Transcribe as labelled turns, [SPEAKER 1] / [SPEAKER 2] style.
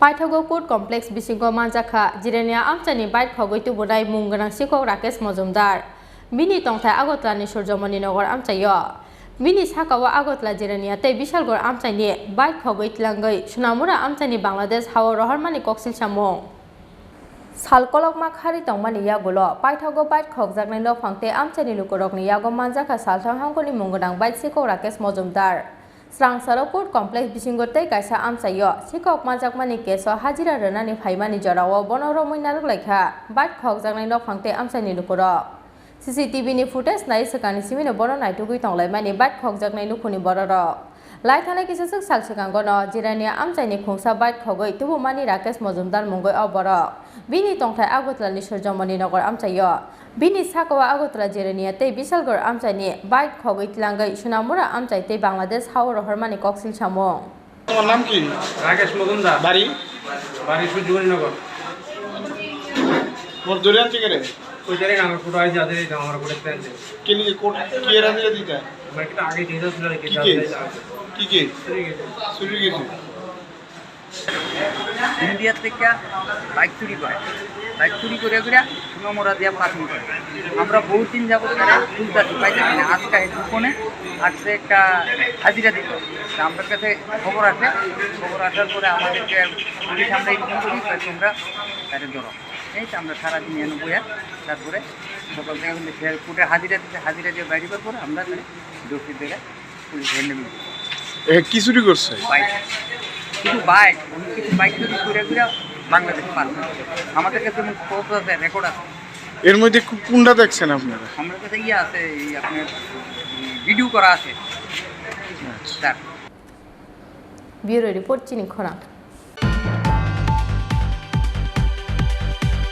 [SPEAKER 1] Paithago Court Complex Bisingo Manjakha Jirania Amchaini Bait Khogwi Tubunai Munganang Sikok Rakesh Majumder Bini Tongthai Agotlani Surjomani Nogor Amchayo Bini Sakawa Agotla Jirania Tei Bishalgor Amchaini Bait Khogwi Tlangai Sunamura Amchaini Bangladesh Hawa Roharmani Koksil Samong Salkolok Makhari Tongmani Yagulo Paithago Bait Khogjaknai Lofangte Amchaini Lukorokni Yago Manjakha Salthang Hangkoni Munganang Bait Sikok Rakesh Majumder Srang Court Complex Bisingo Tei Kaisa Amchayo Sikok Manjakmani Keso Hajira Renani Phaimani Jorawo Bonoro Muinaruk Lekha Bait Khogjaknai Lofangte Amchaini Lukorok CCTV ni footage nai sakani simino bono nai tugui tonglaimani Bait Khogjaknai Lukhuni bororok Laithane kisasuk salsikangono Jirania Amchaini khungsa Bait Khogwi Tubunai Rakesh Majumder mungoi oborok Bini tongthai Agotlani Surjomani Nogor Amchayo Bini Sakawa Agotla Jirania Tei Bishalgor Amchaini Bait Khogwi Tlangai Sunamura Amchai Tei Bangladesh Hawa Roharmani Koksil Samong
[SPEAKER 2] তোমার নাম কি
[SPEAKER 3] রাকেশ মজুমদার
[SPEAKER 2] বাড়ি
[SPEAKER 3] বাড়ি সুজুনিনগর
[SPEAKER 2] মোর দূরে আছে কেরে
[SPEAKER 3] ওই জায়গায় আমার পুরো আইছে আদে আমার পুরো পেছে
[SPEAKER 2] কি নি কোট কি এর আগে দিতা
[SPEAKER 3] আমার কি আগে দিতে ছিল রে
[SPEAKER 2] কি শুরু গেছে
[SPEAKER 4] ইন্ডিয়া থেকে বাইক চুরি করে নম্বরা দিয়া পাঠিয়ে করে আমরা বহুত দিন যাবত খুলতা পাইতে না আজকে এই ফোনে আজকে একটা হাজিরা দিত আমার কাছে খবর আসার পরে আমাদেরকে পুলিশ আমরা ইনফর্ম করি তোমরা তাদের ধরো এই তো আমরা সারাদিন এনে বইয়া তারপরে সকাল থেকে কোর্টে হাজিরা দিয়ে বাইরে পরে আমরা দোষী থেকে পুলিশ হ্যান্ডেল
[SPEAKER 2] কি চুরি করছে
[SPEAKER 4] কিছু বাইক যদি ঘুরে বাংলাদেশে পারবে আমাদের কাছে ফটো আছে রেকর্ড আছে
[SPEAKER 2] এর মধ্যে কোনটা দেখছেন আপনারা
[SPEAKER 4] আমার কাছে আছে আপনার ভিডিও করা আছে
[SPEAKER 1] ব্যুরো রিপোর্ট চিনি খোরাং